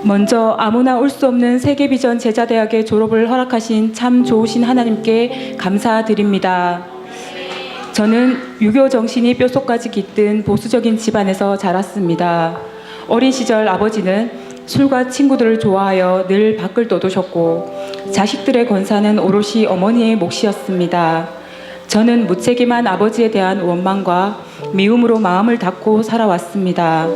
먼저 아무나 올 수 없는 세계비전 제자대학의 졸업을 허락하신 참 좋으신 하나님께 감사드립니다. 저는 유교 정신이 뼛속까지 깃든 보수적인 집안에서 자랐습니다. 어린 시절 아버지는 술과 친구들을 좋아하여 늘 밖을 떠도셨고 자식들의 권사는 오롯이 어머니의 몫이었습니다. 저는 무책임한 아버지에 대한 원망과 미움으로 마음을 닫고 살아왔습니다.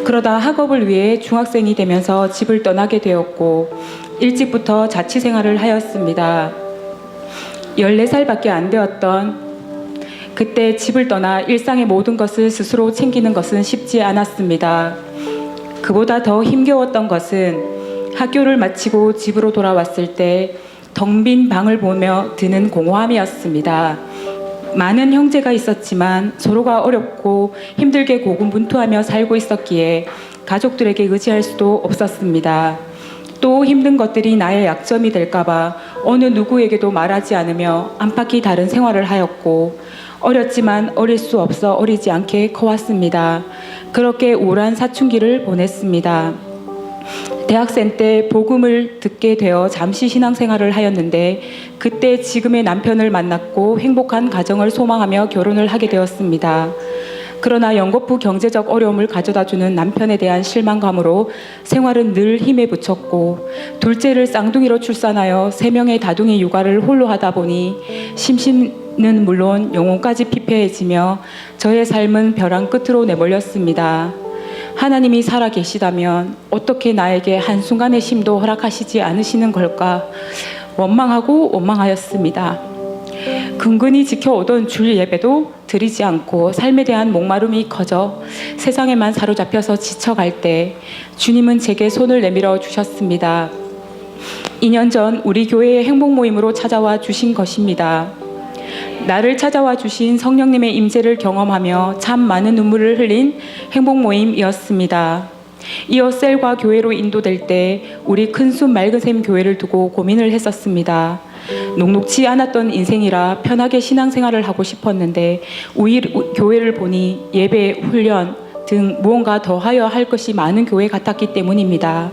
그러다 학업을 위해 중학생이 되면서 집을 떠나게 되었고 일찍부터 자취생활을 하였습니다. 14살밖에 안 되었던 그때 집을 떠나 일상의 모든 것을 스스로 챙기는 것은 쉽지 않았습니다. 그보다 더 힘겨웠던 것은 학교를 마치고 집으로 돌아왔을 때 텅 빈 방을 보며 드는 공허함이었습니다. 많은 형제가 있었지만 서로가 어렵고 힘들게 고군분투하며 살고 있었기에 가족들에게 의지할 수도 없었습니다. 또 힘든 것들이 나의 약점이 될까봐 어느 누구에게도 말하지 않으며 안팎이 다른 생활을 하였고 어렸지만 어릴 수 없어 어리지 않게 커왔습니다. 그렇게 우울한 사춘기를 보냈습니다. 대학생 때 복음을 듣게 되어 잠시 신앙생활을 하였는데 그때 지금의 남편을 만났고 행복한 가정을 소망하며 결혼을 하게 되었습니다. 그러나 연거푸 경제적 어려움을 가져다주는 남편에 대한 실망감으로 생활은 늘 힘에 부쳤고 둘째를 쌍둥이로 출산하여 3명의 다둥이 육아를 홀로 하다 보니 심신은 물론 영혼까지 피폐해지며 저의 삶은 벼랑 끝으로 내몰렸습니다. 하나님이 살아계시다면 어떻게 나에게 한순간의 쉼도 허락하시지 않으시는 걸까 원망하고 원망하였습니다. 근근히 지켜오던 주일 예배도 드리지 않고 삶에 대한 목마름이 커져 세상에만 사로잡혀서 지쳐갈 때 주님은 제게 손을 내밀어 주셨습니다. 2년 전 우리 교회의 행복 모임으로 찾아와 주신 것입니다. 나를 찾아와 주신 성령님의 임재를 경험하며 참 많은 눈물을 흘린 행복 모임이었습니다. 이어 셀과 교회로 인도될 때 우리 큰숨 맑은샘 교회를 두고 고민을 했었습니다. 녹록지 않았던 인생이라 편하게 신앙생활을 하고 싶었는데 교회를 보니 예배, 훈련 등 무언가 더하여 할 것이 많은 교회 같았기 때문입니다.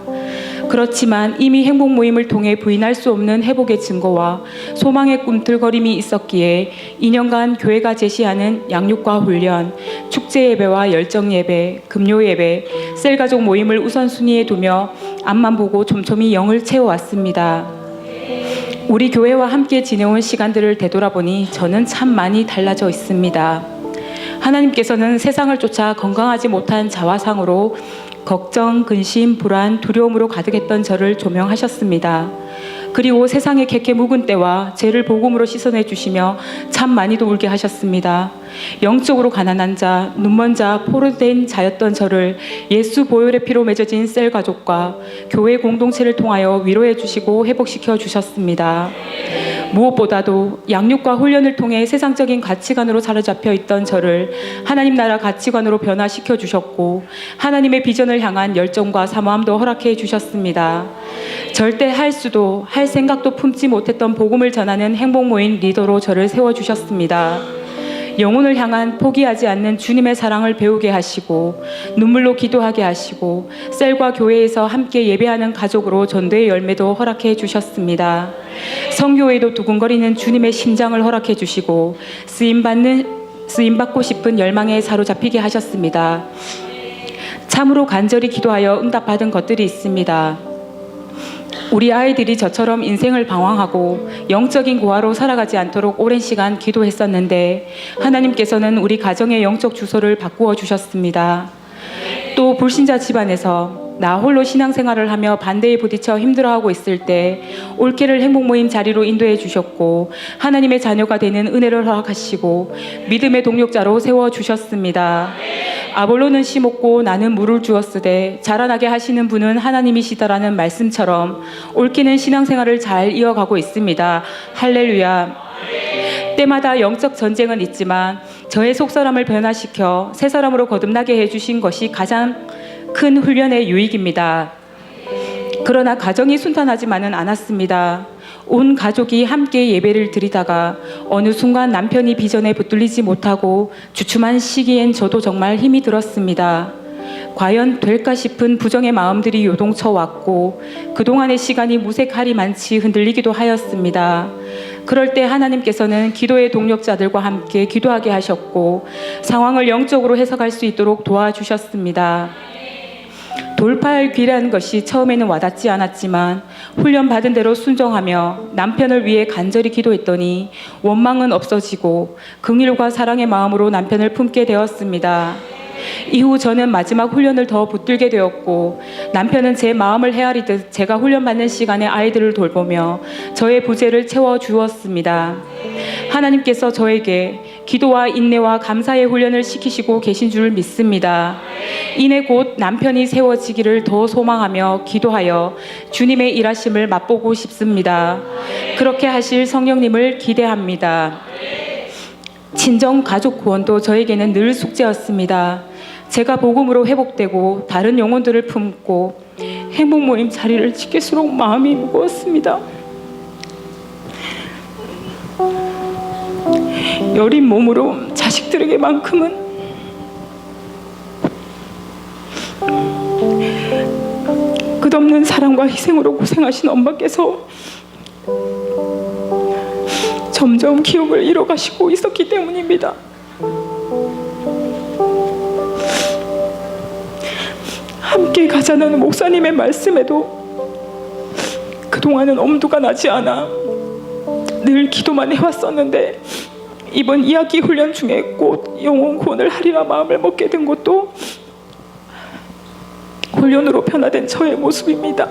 그렇지만 이미 행복 모임을 통해 부인할 수 없는 회복의 증거와 소망의 꿈틀거림이 있었기에 2년간 교회가 제시하는 양육과 훈련, 축제 예배와 열정 예배, 금요 예배, 셀 가족 모임을 우선순위에 두며 앞만 보고 촘촘히 영을 채워왔습니다. 우리 교회와 함께 지내온 시간들을 되돌아보니 저는 참 많이 달라져 있습니다. 하나님께서는 세상을 쫓아 건강하지 못한 자화상으로 걱정, 근심, 불안, 두려움으로 가득했던 저를 조명하셨습니다. 그리고 세상의 객해 묵은 때와 죄를 복음으로 씻어내 주시며 참 많이도 울게 하셨습니다. 영적으로 가난한 자, 눈먼 자, 포로된 자였던 저를 예수 보혈의 피로 맺어진 셀 가족과 교회 공동체를 통하여 위로해 주시고 회복시켜 주셨습니다. 무엇보다도 양육과 훈련을 통해 세상적인 가치관으로 사로잡혀 있던 저를 하나님 나라 가치관으로 변화시켜 주셨고 하나님의 비전을 향한 열정과 사모함도 허락해 주셨습니다. 절대 할 수도 할 생각도 품지 못했던 복음을 전하는 행복 모임 리더로 저를 세워주셨습니다. 영혼을 향한 포기하지 않는 주님의 사랑을 배우게 하시고 눈물로 기도하게 하시고 셀과 교회에서 함께 예배하는 가족으로 전도의 열매도 허락해 주셨습니다. 성교회도 두근거리는 주님의 심장을 허락해 주시고 쓰임받고 싶은 열망에 사로잡히게 하셨습니다. 참으로 간절히 기도하여 응답받은 것들이 있습니다. 우리 아이들이 저처럼 인생을 방황하고 영적인 고아로 살아가지 않도록 오랜 시간 기도했었는데 하나님께서는 우리 가정의 영적 주소를 바꾸어 주셨습니다. 또 불신자 집안에서 나 홀로 신앙생활을 하며 반대에 부딪혀 힘들어하고 있을 때 올케를 행복모임 자리로 인도해 주셨고 하나님의 자녀가 되는 은혜를 허락하시고 믿음의 동력자로 세워주셨습니다. 아볼로는 심었고 나는 물을 주었으되 자라나게 하시는 분은 하나님이시다라는 말씀처럼 올케는 신앙생활을 잘 이어가고 있습니다. 할렐루야. 때마다 영적 전쟁은 있지만 저의 속사람을 변화시켜 새 사람으로 거듭나게 해주신 것이 가장 큰 훈련의 유익입니다. 그러나 가정이 순탄하지만은 않았습니다. 온 가족이 함께 예배를 드리다가 어느 순간 남편이 비전에 붙들리지 못하고 주춤한 시기엔 저도 정말 힘이 들었습니다. 과연 될까 싶은 부정의 마음들이 요동쳐 왔고 그동안의 시간이 무색할이 많지 흔들리기도 하였습니다. 그럴 때 하나님께서는 기도의 동력자들과 함께 기도하게 하셨고 상황을 영적으로 해석할 수 있도록 도와주셨습니다. 돌파할 귀라는 것이 처음에는 와닿지 않았지만 훈련받은 대로 순종하며 남편을 위해 간절히 기도했더니 원망은 없어지고 긍휼과 사랑의 마음으로 남편을 품게 되었습니다. 이후 저는 마지막 훈련을 더 붙들게 되었고 남편은 제 마음을 헤아리듯 제가 훈련받는 시간에 아이들을 돌보며 저의 부재를 채워주었습니다. 하나님께서 저에게 기도와 인내와 감사의 훈련을 시키시고 계신 줄 믿습니다. 이내 곧 남편이 세워지기를 더 소망하며 기도하여 주님의 일하심을 맛보고 싶습니다. 그렇게 하실 성령님을 기대합니다. 친정 가족 구원도 저에게는 늘 숙제였습니다. 제가 복음으로 회복되고 다른 영혼들을 품고 행복 모임 자리를 지킬수록 마음이 무거웠습니다. 여린 몸으로 자식들에게만큼은 끝없는 사랑과 희생으로 고생하신 엄마께서 점점 기억을 잃어가시고 있었기 때문입니다. 함께 가자는 목사님의 말씀에도 그동안은 엄두가 나지 않아 늘 기도만 해왔었는데 이번 이야기 훈련 중에 곧 영혼 구원을 하리라 마음을 먹게 된 것도 훈련으로 변화된 저의 모습입니다.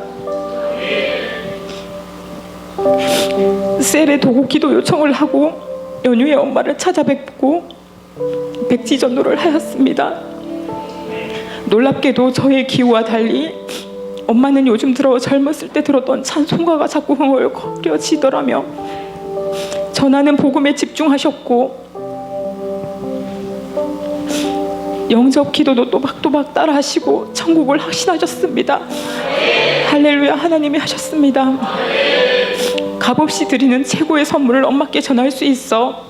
셀에 도구 기도 요청을 하고 연휴에 엄마를 찾아뵙고 백지 전도를 하였습니다. 놀랍게도 저의 기호와 달리 엄마는 요즘 들어 젊었을 때 들었던 찬송가가 자꾸 흥얼거려지더라며 전하는 복음에 집중하셨고 영접 기도도 또박또박 따라 하시고 천국을 확신하셨습니다. 할렐루야, 하나님이 하셨습니다. 값없이 드리는 최고의 선물을 엄마께 전할 수 있어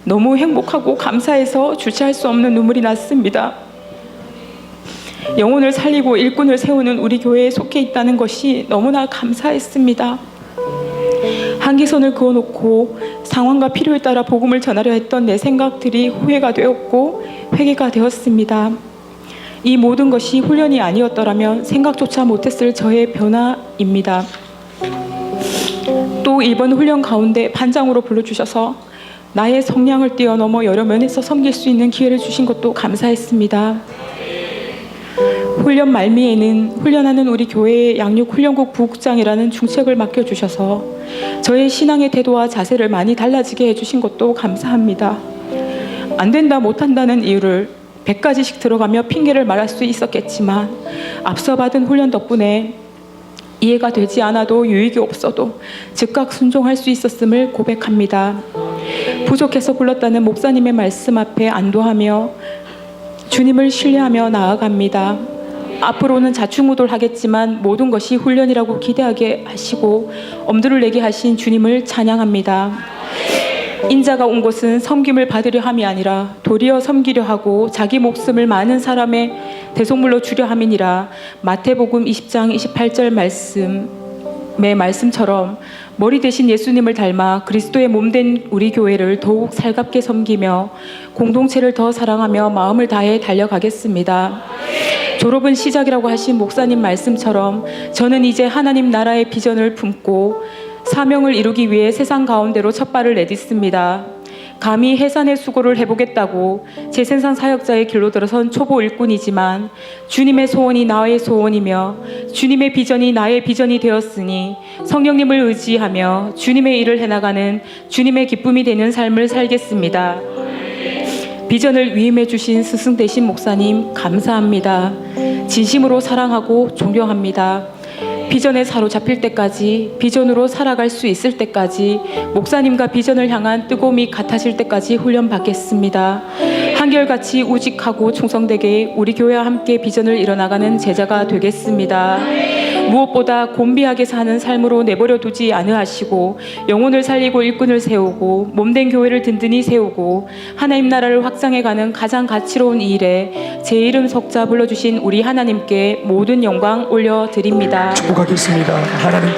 너무 행복하고 감사해서 주체할 수 없는 눈물이 났습니다. 영혼을 살리고 일꾼을 세우는 우리 교회에 속해 있다는 것이 너무나 감사했습니다. 한기선을 그어놓고 상황과 필요에 따라 복음을 전하려 했던 내 생각들이 후회가 되었고 회개가 되었습니다. 이 모든 것이 훈련이 아니었더라면 생각조차 못했을 저의 변화입니다. 또 이번 훈련 가운데 반장으로 불러주셔서 나의 성량을 뛰어넘어 여러 면에서 섬길 수 있는 기회를 주신 것도 감사했습니다. 훈련 말미에는 훈련하는 우리 교회의 양육훈련국 부국장이라는 중책을 맡겨주셔서 저의 신앙의 태도와 자세를 많이 달라지게 해주신 것도 감사합니다. 안 된다 못한다는 이유를 100가지씩 들어가며 핑계를 말할 수 있었겠지만 앞서 받은 훈련 덕분에 이해가 되지 않아도 유익이 없어도 즉각 순종할 수 있었음을 고백합니다. 부족해서 불렀다는 목사님의 말씀 앞에 안도하며 주님을 신뢰하며 나아갑니다. 앞으로는 자충우돌하겠지만 모든 것이 훈련이라고 기대하게 하시고 엄두를 내게 하신 주님을 찬양합니다. 인자가 온 곳은 섬김을 받으려 함이 아니라 도리어 섬기려 하고 자기 목숨을 많은 사람의 대속물로 주려 함이니라. 마태복음 20장 28절 말씀의 말씀처럼 머리 대신 예수님을 닮아 그리스도의 몸된 우리 교회를 더욱 살갑게 섬기며 공동체를 더 사랑하며 마음을 다해 달려가겠습니다. 졸업은 시작이라고 하신 목사님 말씀처럼 저는 이제 하나님 나라의 비전을 품고 사명을 이루기 위해 세상 가운데로 첫 발을 내딛습니다. 감히 해산의 수고를 해보겠다고 제생산 사역자의 길로 들어선 초보 일꾼이지만 주님의 소원이 나의 소원이며 주님의 비전이 나의 비전이 되었으니 성령님을 의지하며 주님의 일을 해나가는 주님의 기쁨이 되는 삶을 살겠습니다. 비전을 위임해 주신 스승 되신 목사님 감사합니다. 진심으로 사랑하고 존경합니다. 비전에 사로잡힐 때까지, 비전으로 살아갈 수 있을 때까지, 목사님과 비전을 향한 뜨거움이 같아질 때까지 훈련받겠습니다. 한결같이 우직하고 충성되게 우리 교회와 함께 비전을 이뤄나가는 제자가 되겠습니다. 무엇보다 곤비하게 사는 삶으로 내버려 두지 않으하시고 영혼을 살리고 일꾼을 세우고 몸된 교회를 든든히 세우고 하나님 나라를 확장해가는 가장 가치로운 이 일에 제 이름 석자 불러주신 우리 하나님께 모든 영광 올려드립니다. 축복하겠습니다. 하나님께